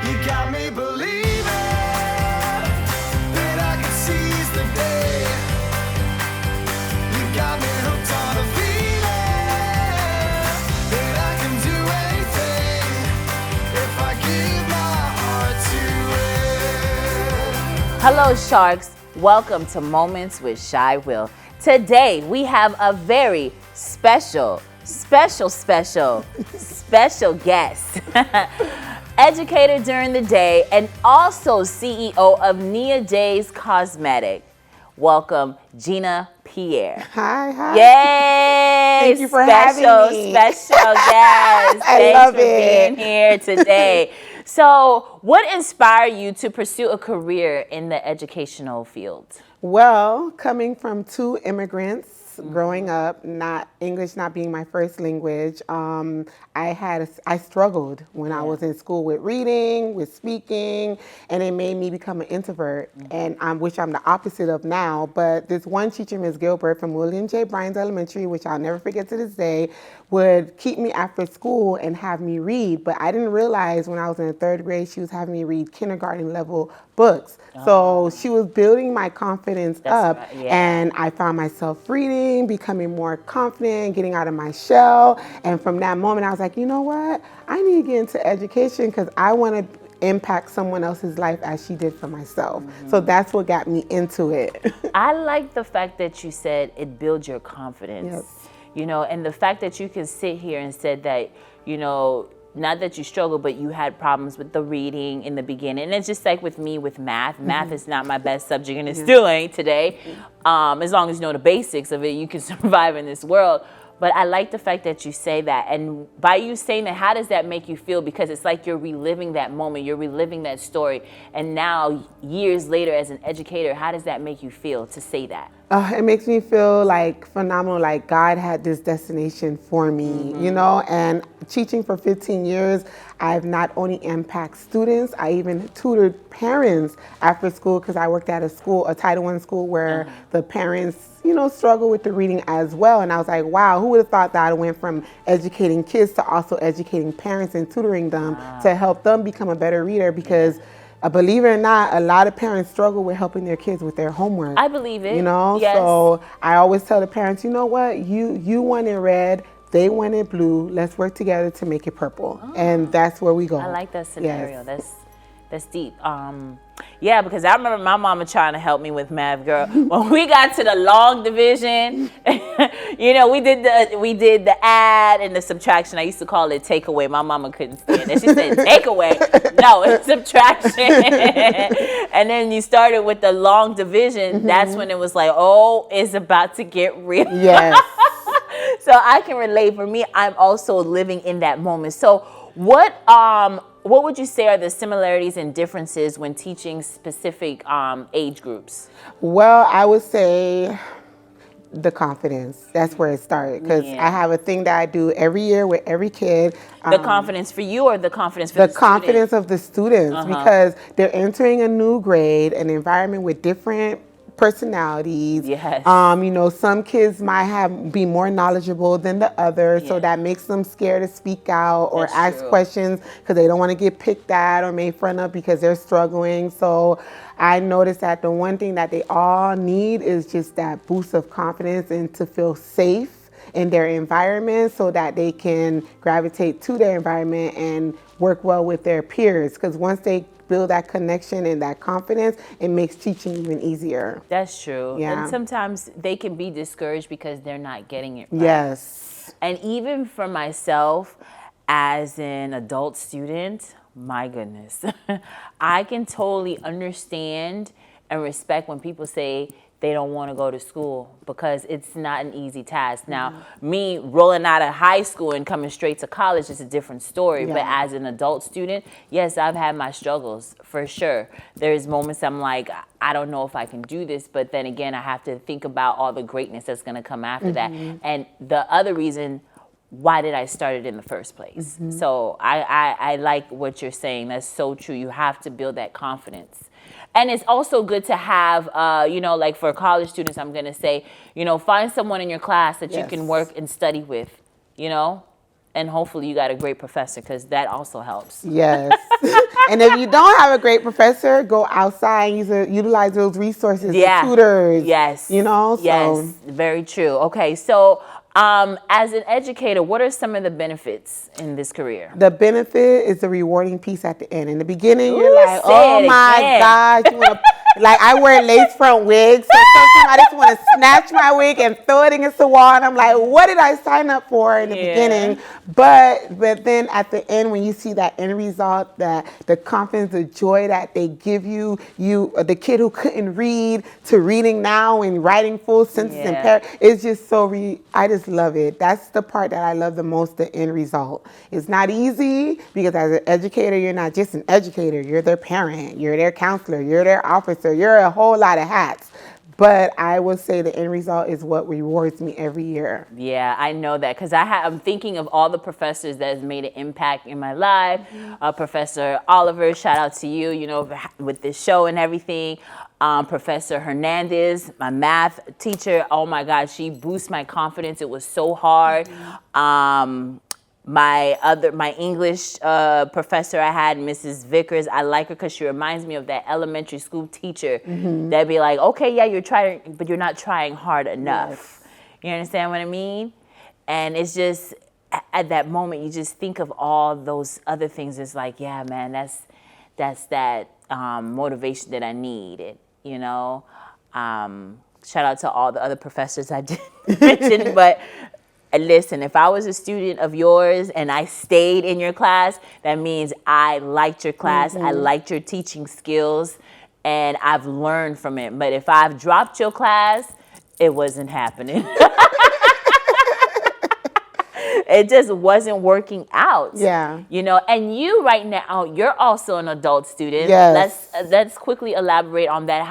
You got me believing that I can seize the day. You got me hooked on a feeling that I can do anything if I give my heart to it. Hello, Sharks. Welcome to Moments with Shai Will. Today, we have a very special guest. Educator during the day and also CEO of Nia J's Cosmetic. Welcome, Jeania Pierre. Hi. Yay! Thank you for having me. Special guest. I love Thanks for it. being here today. So, what inspired you to pursue a career in the educational field? Well, coming from two immigrants, growing up, English not being my first language, I struggled when I was in school with reading, with speaking, and it made me become an introvert, and which I'm the opposite of now. But this one teacher, Ms. Gilbert from William J. Bryan's Elementary, which I'll never forget to this day, would keep me after school and have me read. But I didn't realize when I was in the third grade, she was having me read kindergarten level books. So she was building my confidence up, right, yeah. and I found myself reading, becoming more confident, getting out of my shell. And from that moment, I was like, you know what? I need to get into education because I want to impact someone else's life as she did for myself. So that's what got me into it. I like the fact that you said it builds your confidence. Yes. You know, and the fact that you can sit here and said that, you know, not that you struggled, but you had problems with the reading in the beginning. And it's just like with me with math. Math is not my best subject, and it still ain't today. As long as you know the basics of it, you can survive in this world. But I like the fact that you say that. And by you saying that, how does that make you feel? Because it's like you're reliving that moment. You're reliving that story. And now, years later, as an educator, how does that make you feel to say that? It makes me feel like phenomenal, like God had this destination for me, you know, and teaching for 15 years, I've not only impacted students, I even tutored parents after school because I worked at a Title I school where the parents, you know, struggle with the reading as well. And I was like, wow, who would have thought that I went from educating kids to also educating parents and tutoring them to help them become a better reader because believe it or not, a lot of parents struggle with helping their kids with their homework. I believe it. You know, yes. So I always tell the parents, you know what, you wanted red, they wanted blue, let's work together to make it purple. And that's where we go. I like that scenario. Yes. That's deep. Yeah, because I remember my mama trying to help me with math, girl. When we got to the long division, you know, we did the add and the subtraction. I used to call it takeaway. My mama couldn't stand it. She said takeaway. No, it's subtraction. And then you started with the long division. That's when it was like, oh, it's about to get real. Yes. So I can relate. For me, I'm also living in that moment. So what would you say are the similarities and differences when teaching specific age groups? Well, I would say the confidence. That's where it started because I have a thing that I do every year with every kid. The confidence for you or the confidence for the confidence of the students because they're entering a new grade, an environment with different personalities. Yes. You know, some kids might be more knowledgeable than the others, so that makes them scared to speak out or ask questions because they don't want to get picked at or made fun of because they're struggling. So I noticed that the one thing that they all need is just that boost of confidence and to feel safe in their environment so that they can gravitate to their environment and work well with their peers. Because once they build that connection and that confidence, it makes teaching even easier. That's true. Yeah. And sometimes they can be discouraged because they're not getting it right. Yes. And even for myself, as an adult student, my goodness, I can totally understand and respect when people say they don't want to go to school because it's not an easy task. Now, me rolling out of high school and coming straight to college is a different story. But as an adult student, yes, I've had my struggles for sure. There's moments I'm like, I don't know if I can do this. But then again, I have to think about all the greatness that's going to come after that. And the other reason, why did I start it in the first place? So I like what you're saying. That's so true. You have to build that confidence. And it's also good to have, you know, like for college students, I'm going to say, you know, find someone in your class that you can work and study with, you know. And hopefully you got a great professor, because that also helps. Yes. And if you don't have a great professor, go outside and utilize those resources, the tutors. Yes. Yes, very true. Okay, so as an educator, what are some of the benefits in this career? The benefit is the rewarding piece at the end. In the beginning, you're like, oh my gosh, you wanna, like I wear lace front wigs, so sometimes I just want to snatch my wig and throw it against the wall, and I'm like, what did I sign up for in the beginning? But then at the end, when you see that end result, that the confidence, the joy that they give you, the kid who couldn't read to reading now and writing full sentences and paragraphs, it's just so I just love it. That's the part that I love the most, the end result. It's not easy because as an educator, you're not just an educator. You're their parent, you're their counselor, you're their officer, you're a whole lot of hats. But I would say the end result is what rewards me every year. Yeah, I know that, because I'm thinking of all the professors that has made an impact in my life. Professor Oliver, shout out to you, with this show and everything. Professor Hernandez, my math teacher, oh my God, she boosted my confidence. It was so hard. My English professor I had, Mrs. Vickers, I like her because she reminds me of that elementary school teacher that'd be like, okay, yeah, you're trying, but you're not trying hard enough. You understand what I mean? And it's just, at that moment, you just think of all those other things. It's like, yeah, man, that's that motivation that I need, Shout out to all the other professors I didn't mention, but listen, if I was a student of yours and I stayed in your class, that means I liked your class, I liked your teaching skills, and I've learned from it. But if I've dropped your class, it wasn't happening. It just wasn't working out. Yeah. And you right now, you're also an adult student. Yes. Let's quickly elaborate on that.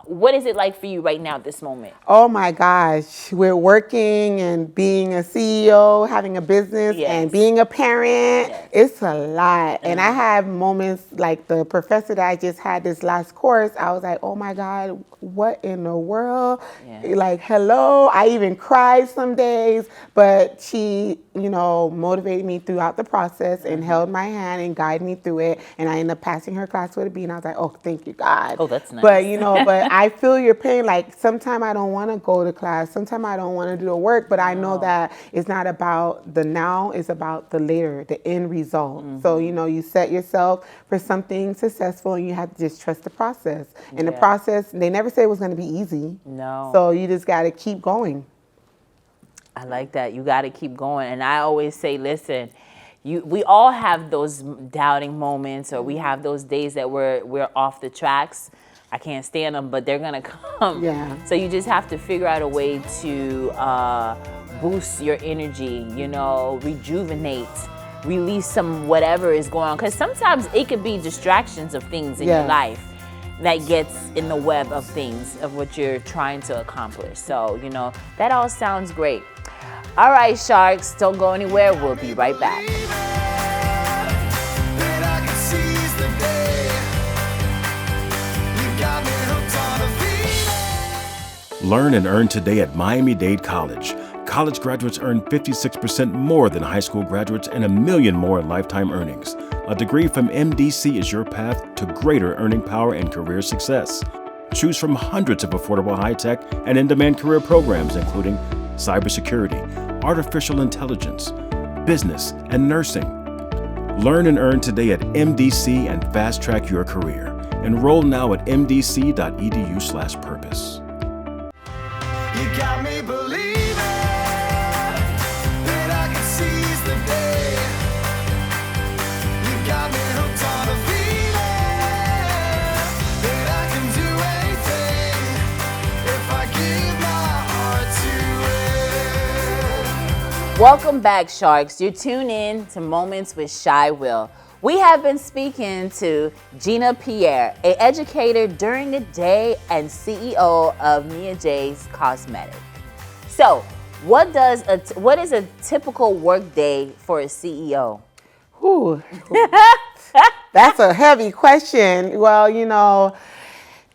What is it like for you right now at this moment? Oh my gosh, we're working and being a CEO, having a business and being a parent. It's a lot. And I have moments like the professor that I just had this last course. I was like, oh my God, what in the world? Like, hello. I even cried some days, but she, motivated me throughout the process and held my hand and guided me through it. And I ended up passing her class with a B. And I was like, oh, thank you, God. Oh, that's nice. But, but I feel your pain. Like, sometimes I don't want to go to class. Sometimes I don't want to do the work. But I know that it's not about the now. It's about the later, the end result. So, you set yourself for something successful and you have to just trust the process. And the process, they never say it was going to be easy. No. So you just got to keep going. I like that. You got to keep going. And I always say, listen, we all have those doubting moments, or we have those days that we're off the tracks. I can't stand them, but they're going to come. Yeah. So you just have to figure out a way to boost your energy, rejuvenate, release some whatever is going on. Because sometimes it could be distractions of things in your life that gets in the web of things, of what you're trying to accomplish. So, that all sounds great. All right, Sharks, don't go anywhere. We'll be right back. Learn and earn today at Miami-Dade College. College graduates earn 56% more than high school graduates and $1 million more in lifetime earnings. A degree from MDC is your path to greater earning power and career success. Choose from hundreds of affordable high-tech and in-demand career programs, including cybersecurity, artificial intelligence, business, and nursing. Learn and earn today at MDC and fast-track your career. Enroll now at mdc.edu/purpose. You got me believing that I can seize the day. You got me hooked on a feeling that I can do anything if I give my heart to it. Welcome back, Sharks. You're tuned in to Moments with Shai Will. We have been speaking to Jeania Pierre, an educator during the day and CEO of Mia J's Cosmetics. So, what is a typical work day for a CEO? Ooh, that's a heavy question. Well,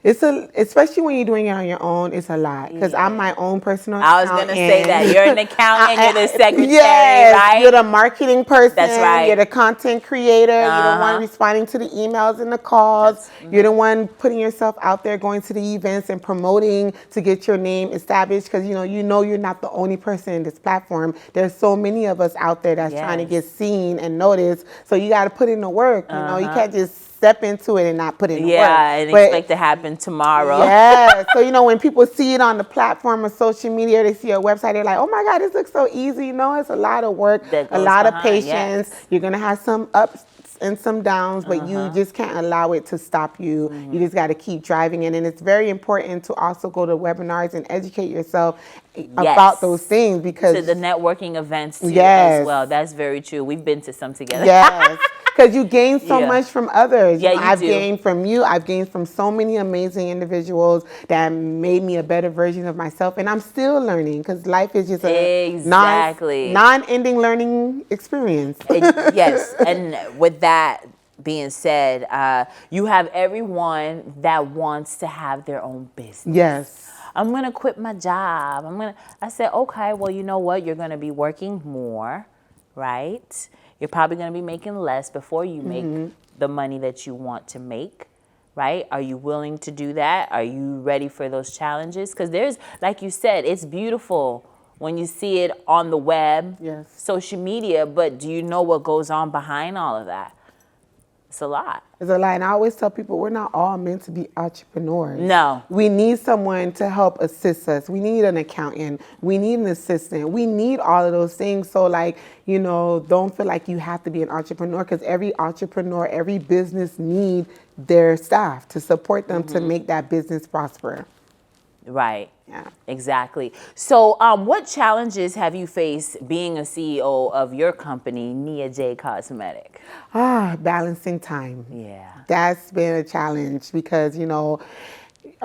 Especially when you're doing it on your own, it's a lot. Because I'm my own personal I was going to say that. You're an accountant, you're the secretary, yes, right? You're the marketing person. That's right. You're the content creator. You're the one responding to the emails and the calls. You're the one putting yourself out there, going to the events and promoting to get your name established. Because, you know you're not the only person in this platform. There's so many of us out there that's trying to get seen and noticed. So you got to put in the work. You know, you can't just step into it and not put in the work. Yeah, and expect to happen tomorrow. Yeah. So, when people see it on the platform of social media, they see a website, they're like, oh my God, this looks so easy. No, it's a lot of work, a lot of patience. Yes. You're going to have some ups and some downs, but you just can't allow it to stop you. You just got to keep driving it. And it's very important to also go to webinars and educate yourself about those things, because to the networking events too, as well. That's very true. We've been to some together. Yes. Because you gain so much from others. Yeah, I've gained from you. I've gained from so many amazing individuals that made me a better version of myself. And I'm still learning, because life is just a non-ending learning experience. Yes. And with that being said, you have everyone that wants to have their own business. Yes. I'm going to quit my job. I said, okay, well, you know what? You're going to be working more, right? You're probably going to be making less before you make the money that you want to make, right? Are you willing to do that? Are you ready for those challenges? Because there's, like you said, it's beautiful when you see it on the web, social media, but do you know what goes on behind all of that? It's a lot. It's a lot. And I always tell people, we're not all meant to be entrepreneurs. No. We need someone to help assist us. We need an accountant. We need an assistant. We need all of those things. So, don't feel like you have to be an entrepreneur, because every entrepreneur, every business need their staff to support them to make that business prosper. Right. Yeah. Exactly. So what challenges have you faced being a CEO of your company, Nia J Cosmetic? Balancing time. Yeah. That's been a challenge, because,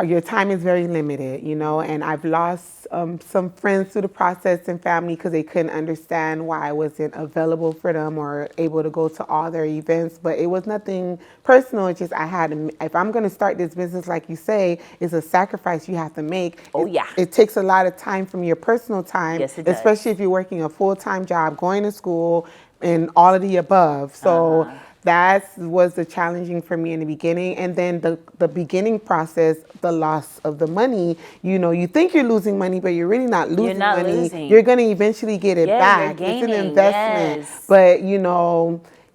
your time is very limited, and I've lost some friends through the process and family, because they couldn't understand why I wasn't available for them or able to go to all their events. But it was nothing personal. It's just if I'm going to start this business, like you say, it's a sacrifice you have to make. It takes a lot of time from your personal time, especially if you're working a full-time job, going to school, and all of the above. So that was the challenging for me in the beginning. And then the beginning process, the loss of the money, you think you're losing money, but you're really not losing money. You're going to eventually get it back. It's an investment. But,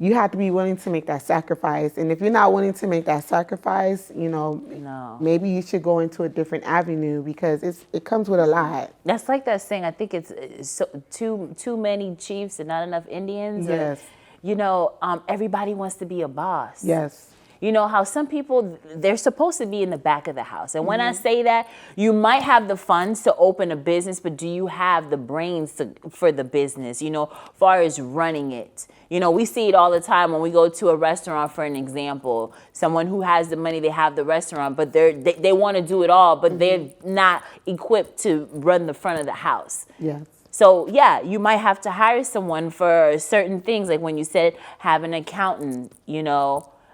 you have to be willing to make that sacrifice. And if you're not willing to make that sacrifice, maybe you should go into a different avenue, because it comes with a lot. That's like that saying, I think it's too many chiefs and not enough Indians. Yes. Everybody wants to be a boss. Yes. You know how some people, they're supposed to be in the back of the house. And when I say that, you might have the funds to open a business, but do you have the brains for the business, far as running it? We see it all the time when we go to a restaurant, for an example. Someone who has the money, they have the restaurant, but they want to do it all, but they're not equipped to run the front of the house. Yes. So, you might have to hire someone for certain things, like when you said have an accountant,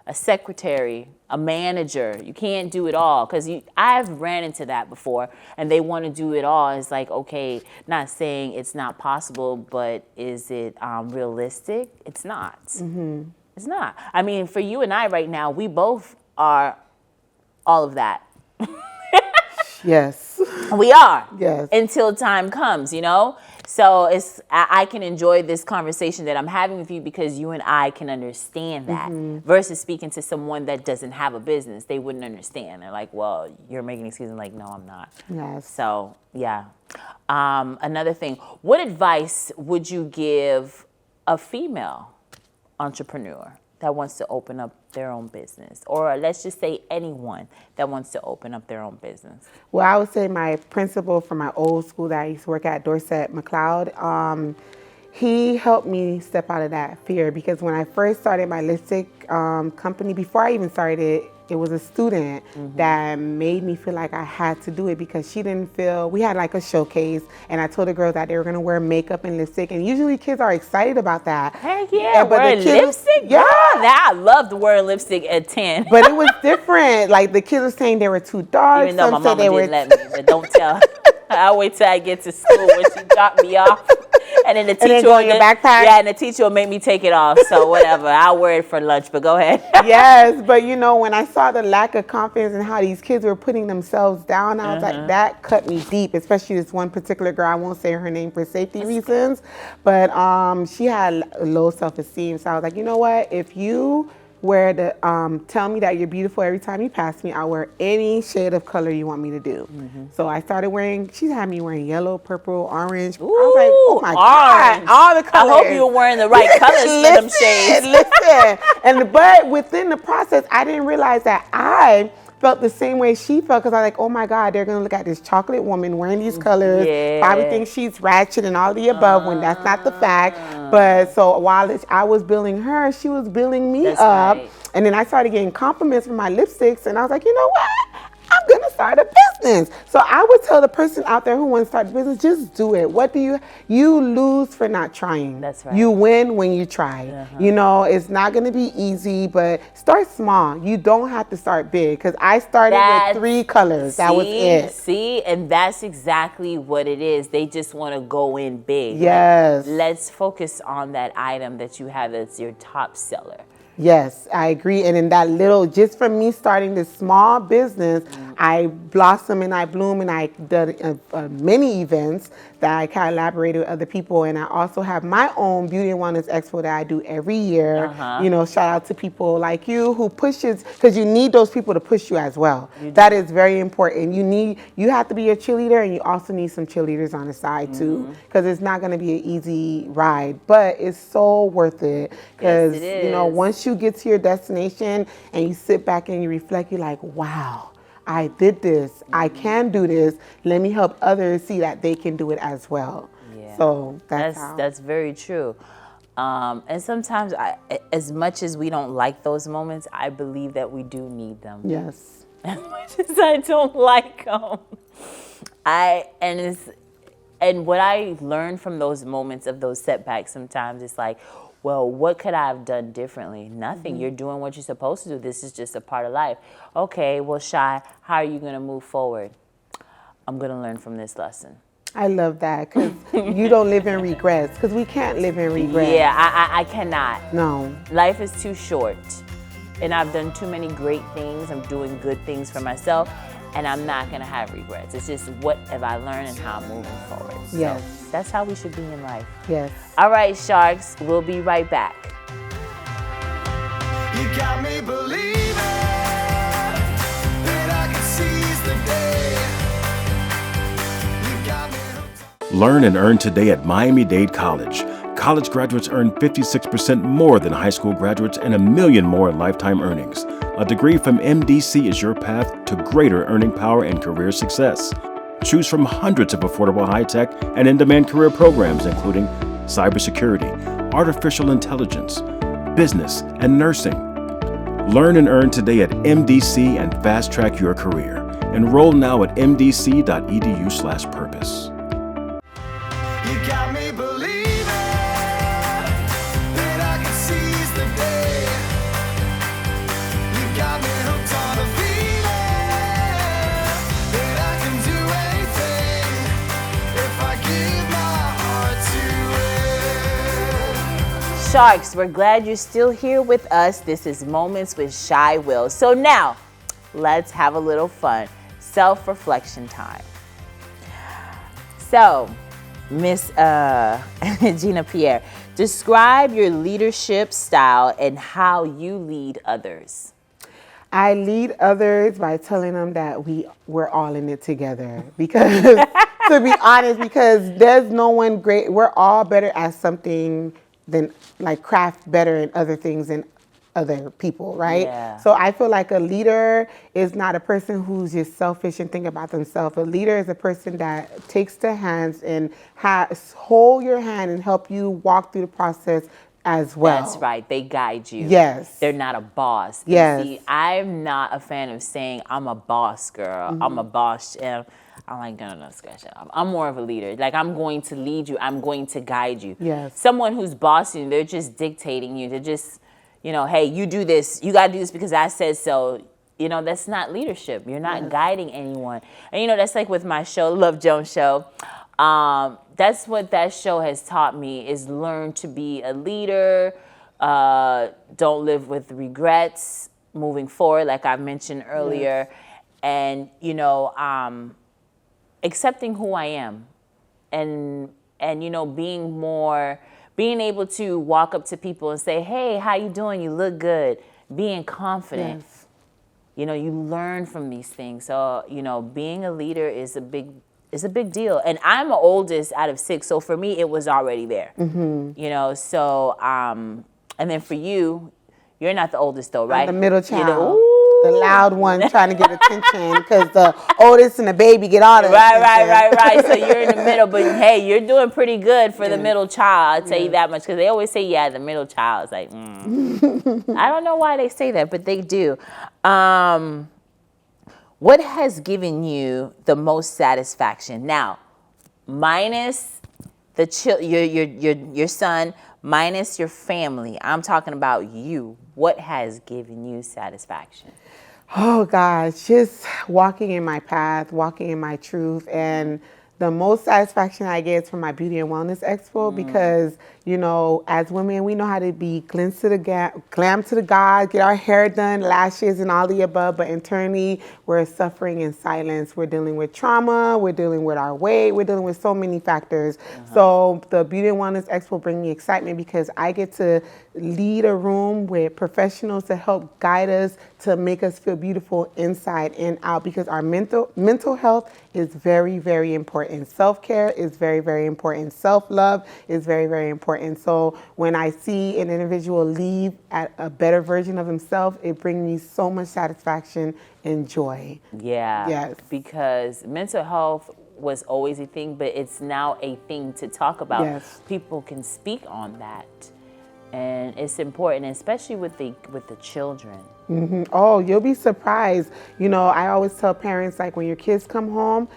a secretary, a manager. You can't do it all, because I've ran into that before, and they want to do it all. It's like, okay, not saying it's not possible, but is it realistic? It's not. It's not. I mean, for you and I right now, we both are all of that. Yes. We are. Yes. Until time comes, So I can enjoy this conversation that I'm having with you, because you and I can understand that, versus speaking to someone that doesn't have a business. They wouldn't understand. They're like, well, you're making excuses. I'm like, no, I'm not. Yes. So, another thing, what advice would you give a female entrepreneur that wants to open up their own business, or let's just say anyone that wants to open up their own business? Well, I would say my principal from my old school that I used to work at, Dorset McLeod, he helped me step out of that fear, because when I first started my lipstick company, before I even started it, it was a student that made me feel like I had to do it because she didn't feel, we had like a showcase and I told the girls that they were going to wear makeup and lipstick, and usually kids are excited about that. Heck yeah, but wearing the kids, lipstick? yeah. Girl, I loved wearing lipstick at 10. But it was different. Like the kids were saying they were too dark. Even though my Some said mama they didn't were let me, but don't tell. I'll wait till I get to school when she dropped me off. And then the teacher then go in your backpack? Yeah, and the teacher will make me take it off. So whatever, I'll wear it for lunch, but go ahead. Yes, but you know, when I saw the lack of confidence and how these kids were putting themselves down, I was like, that cut me deep, especially this one particular girl. I won't say her name for safety reasons, but she had low self-esteem. So I was like, you know what, if you were to tell me that you're beautiful every time you pass me, I'll wear any shade of color you want me to do. So I started wearing, she had me wearing yellow, purple, orange. Ooh, I was like, oh my orange. God, all the colors. I hope you were wearing the right colors for them shades. Listen, but within the process, I didn't realize that I felt the same way she felt, because I was like, oh my God, they're gonna look at this chocolate woman wearing these colors, probably think she's ratchet and all the above, when that's not the fact. But so while I was building her, she was building me up. Right. And then I started getting compliments for my lipsticks, and I was like, you know what? I'm gonna start a business. So I would tell the person out there who wants to start a business, just do it. What do you lose for not trying? That's right. You win when you try. You know, it's not gonna be easy, but start small. You don't have to start big, because I started with 3 colors. That was it. See, and that's exactly what it is. They just want to go in big. Yes. Like, let's focus on that item that you have that's your top seller. Yes, I agree. And in that little, just from me starting this small business, I blossom and I bloom, and I did many events that I collaborated with other people. And I also have my own Beauty and Wellness Expo that I do every year. You know, shout out to people like you who pushes, because you need those people to push you as well. That is very important. You have to be a cheerleader, and you also need some cheerleaders on the side too, because it's not going to be an easy ride, but it's so worth it. Because, you know, once you get to your destination and you sit back and you reflect, you're like, wow, I did this. I can do this. Let me help others see that they can do it as well. So that's very true. And sometimes, as much as we don't like those moments, I believe that we do need them. Yes. As much as I don't like them, and what I learned from those moments of those setbacks, sometimes it's like, well, what could I have done differently? Nothing. You're doing what you're supposed to do. This is just a part of life. Okay, well, Shai, how are you going to move forward? I'm going to learn from this lesson. I love that, because you don't live in regrets, because we can't live in regrets. Yeah, I cannot. No. Life is too short, and I've done too many great things. I'm doing good things for myself, and I'm not going to have regrets. It's just what have I learned and how I'm moving forward. Yes. So that's how we should be in life. Yes. All right, Sharks, we'll be right back. You got me believing that I can seize the day. You got me hooked. Learn and earn today at Miami-Dade College. College graduates earn 56% more than high school graduates and $1 million more in lifetime earnings. A degree from MDC is your path to greater earning power and career success. Choose from hundreds of affordable high-tech and in-demand career programs, including cybersecurity, artificial intelligence, business, and nursing. Learn and earn today at MDC and fast-track your career. Enroll now at mdc.edu/purpose. You got me believing that I can seize the day. You got me hooked on a feeling that I can do anything if I give my heart to it. Sharks, we're glad you're still here with us. This is Moments with Shai Will. So now, let's have a little fun. Self-reflection time. So, Miss Jeania Pierre, describe your leadership style and how you lead others. I lead others by telling them that we're all in it together. Because, to be honest, because there's no one great. We're all better at something than, like, craft better in other things than other people, right? Yeah. So I feel like a leader is not a person who's just selfish and think about themselves. A leader is a person that takes the hands and hold your hand and help you walk through the process as well. That's right. They guide you. Yes. They're not a boss. And Yes. see, I'm not a fan of saying I'm a boss girl. I'm a boss. I'm like, no, scratch it off. I'm more of a leader. Like, I'm going to lead you. I'm going to guide you. Yes. Someone who's bossing you, they're just dictating you. They're just, hey, you do this. You got to do this because I said so. That's not leadership. You're not guiding anyone. And, that's like with my show, Love Jones Show. That's what that show has taught me is learn to be a leader. Don't live with regrets moving forward, like I mentioned earlier. Yes. And, accepting who I am and being able to walk up to people and say, hey, how you doing? You look good. Being confident. Yes. You learn from these things. So, being a leader is a big deal. And I'm the oldest out of 6. So for me, it was already there. Mm-hmm. So, and then for you, you're not the oldest though, right? I'm the middle child. The loud one trying to get attention because the oldest and the baby get all the attention. Right. So you're in the middle, but hey, you're doing pretty good for the middle child. I'll tell you that much because they always say, the middle child. It's like, I don't know why they say that, but they do. What has given you the most satisfaction? Now, minus your son, minus your family. I'm talking about you. What has given you satisfaction? Oh gosh, just walking in my path, walking in my truth. And the most satisfaction I get is from my Beauty and Wellness Expo because, as women, we know how to be glam to the God, get our hair done, lashes and all the above. But internally, we're suffering in silence. We're dealing with trauma. We're dealing with our weight. We're dealing with so many factors. So the Beauty and Wellness Expo brings me excitement because I get to lead a room with professionals to help guide us to make us feel beautiful inside and out because our mental health is very, very important. Self-care is very, very important. Self-love is very, very important. So when I see an individual leave at a better version of himself, it brings me so much satisfaction and joy. Yeah. Yes. Because mental health was always a thing, but it's now a thing to talk about. Yes. People can speak on that. And it's important, especially with the children. Mm-hmm. Oh, you'll be surprised. I always tell parents, like, when your kids come home,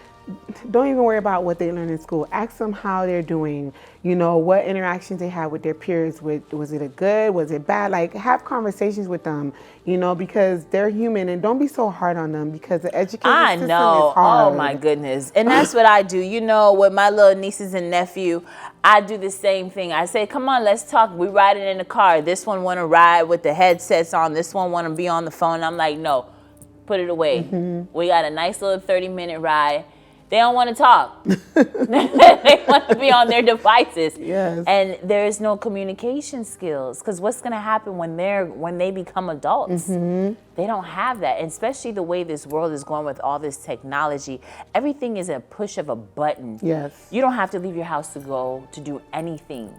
don't even worry about what they learn in school. Ask them how they're doing, what interactions they had with their peers. Was it a good? Was it bad? Like, have conversations with them, because they're human, and don't be so hard on them because the education system is hard. Oh my goodness. And that's what I do. With my little nieces and nephew, I do the same thing. I say, come on, let's talk. We riding in the car. This one want to ride with the headsets on. This one want to be on the phone. I'm like, no, put it away. Mm-hmm. We got a nice little 30-minute ride. They don't want to talk. They want to be on their devices. Yes. And there's no communication skills because what's going to happen when they become adults? Mm-hmm. They don't have that. And especially the way this world is going with all this technology. Everything is a push of a button. Yes. You don't have to leave your house to go to do anything.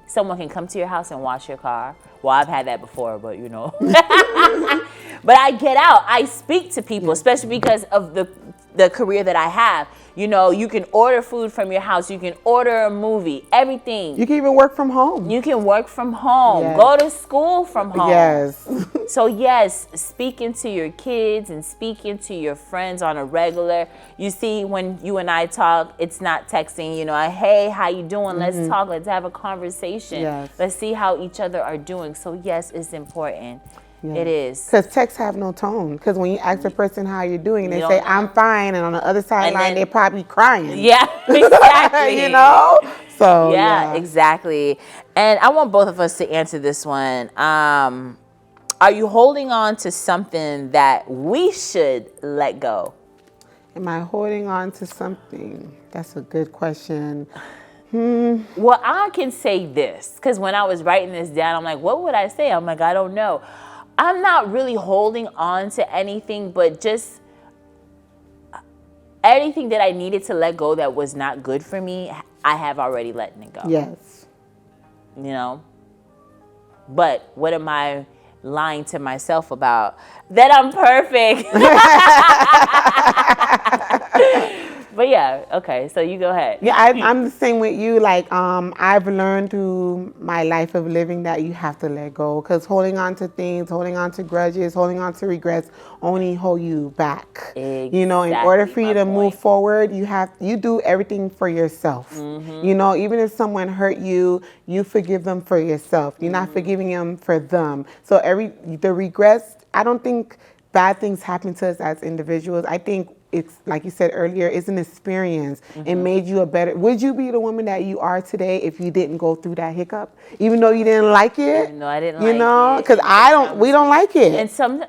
Someone can come to your house and wash your car. Well, I've had that before, but But I get out. I speak to people, especially because of the career that I have. You can order food from your house. You can order a movie, everything. You can even work from home. You can work from home. Yes. Go to school from home. Yes. So yes, speaking to your kids and speaking to your friends on a regular. You see, when you and I talk, it's not texting, hey, how you doing? Mm-hmm. Let's talk. Let's have a conversation. Yes. Let's see how each other are doing. So yes, it's important. Yeah. It is. Because texts have no tone. Because when you ask a person how you're doing, and they say, I'm fine, and on the other sideline, they're probably crying. Yeah, exactly. So, yeah, exactly. And I want both of us to answer this one. Are you holding on to something that we should let go? Am I holding on to something? That's a good question. Well, I can say this, because when I was writing this down, I'm like, what would I say? I'm like, I don't know. I'm not really holding on to anything, but just anything that I needed to let go that was not good for me, I have already let it go. Yes. But what am I lying to myself about? That I'm perfect. But yeah, okay. So you go ahead. Yeah, I'm the same with you. Like, I've learned through my life of living that you have to let go, because holding on to things, holding on to grudges, holding on to regrets only hold you back. You know, in order for you to move forward, you do everything for yourself. You know, even if someone hurt you, you forgive them for yourself. You're not forgiving them for them. So the regrets, I don't think bad things happen to us as individuals. I think it's, like you said earlier, it's an experience. It made you a better, would you be the woman that you are today if you didn't go through that hiccup? Even though you didn't like it? Even though I didn't you like know, it. because we don't like it.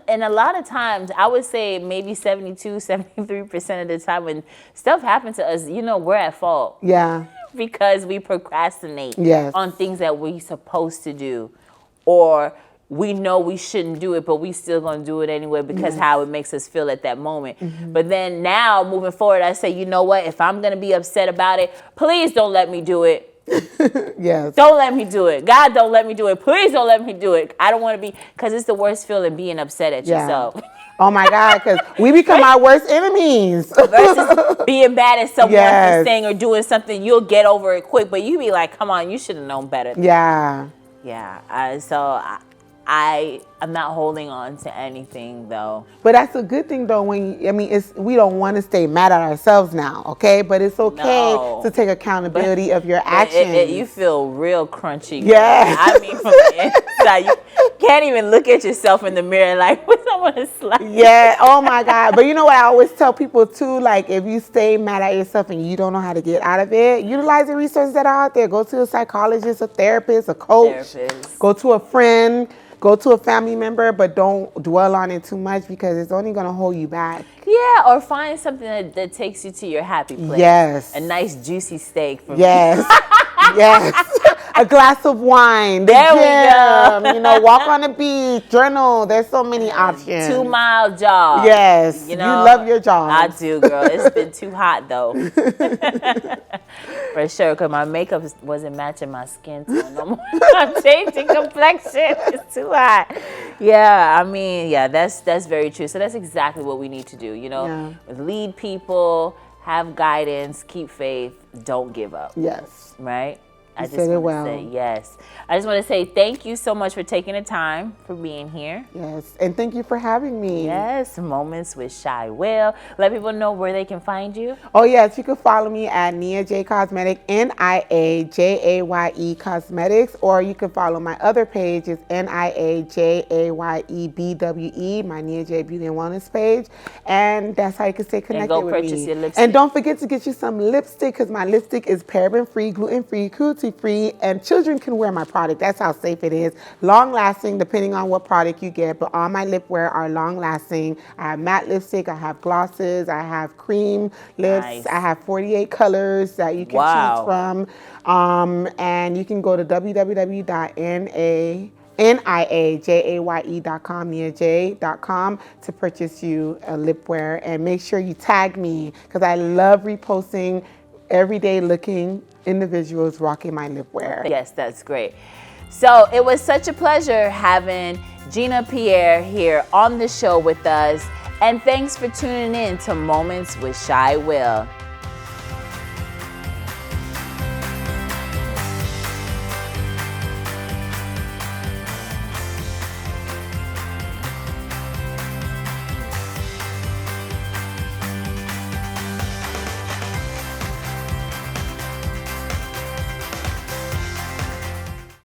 And a lot of times, I would say maybe 73% of the time when stuff happens to us, you know, we're at fault. Yeah. Because we procrastinate Yes. on things that we're supposed to do, or we know we shouldn't do it, but we still gonna do it anyway because how it makes us feel at that moment. But then now, moving forward, I say, you know what? If I'm gonna be upset about it, please don't let me do it. Yes. Don't let me do it. God, don't let me do it. Please don't let me do it. I don't want to be, because it's the worst feeling, being upset at yourself. Oh my God, because we become our worst enemies. Versus being bad at someone for saying or doing something, you'll get over it quick. But you be like, come on, you should have known better. Yeah. I'm not holding on to anything though. But that's a good thing though. We don't want to stay mad at ourselves now, okay? But it's okay to take accountability of your actions. You feel real crunchy. Yeah. I mean, from the inside, you can't even look at yourself in the mirror like, what's someone to slap? Yeah. Oh my God. But you know what I always tell people too? Like, if you stay mad at yourself and you don't know how to get out of it, utilize the resources that are out there. Go to a psychologist, a therapist, a coach. Go to a friend. Go to a family member, but don't dwell on it too much because it's only going to hold you back. Yeah, or find something that takes you to your happy place. Yes. A nice juicy steak for me. Yes. Yes. A glass of wine. There we go. You know, walk on the beach, journal. There's so many options. 2 mile jog. Yes. You love your job. I do, girl. It's been too hot though. For sure, because my makeup wasn't matching my skin tone no more. I'm changing complexion. It's too hot. Yeah, I mean, yeah, that's very true. So that's exactly what we need to do, you know? Lead people, have guidance, keep faith, don't give up. Yes. Right? I just said it want to say yes. I just want to say thank you so much for taking the time, for being here. Yes, and thank you for having me. Yes, Moments with Shai Will. Let people know where they can find you. Oh yes, you can follow me at Nia J Cosmetic, NIAJAYE Cosmetics, or you can follow my other page, is NIAJAYEBWE, my Nia J Beauty and Wellness page, and that's how you can stay connected with me. And go purchase your lipstick. And don't forget to get you some lipstick, because my lipstick is paraben-free, gluten-free, cruelty-free, and children can wear my product. That's how safe it is. Long-lasting, depending on what product you get, but all my lip wear are long-lasting. I have matte lipstick, I have glosses, I have cream lips, I have 48 colors that you can choose from. And you can go to www.niajaye.com, niajaye.com, to purchase you a lip wear. And make sure you tag me, because I love reposting everyday looking individuals rocking my lip wear. Yes, that's great. So it was such a pleasure having Jeania Pierre here on the show with us. And thanks for tuning in to Moments with Shai Will.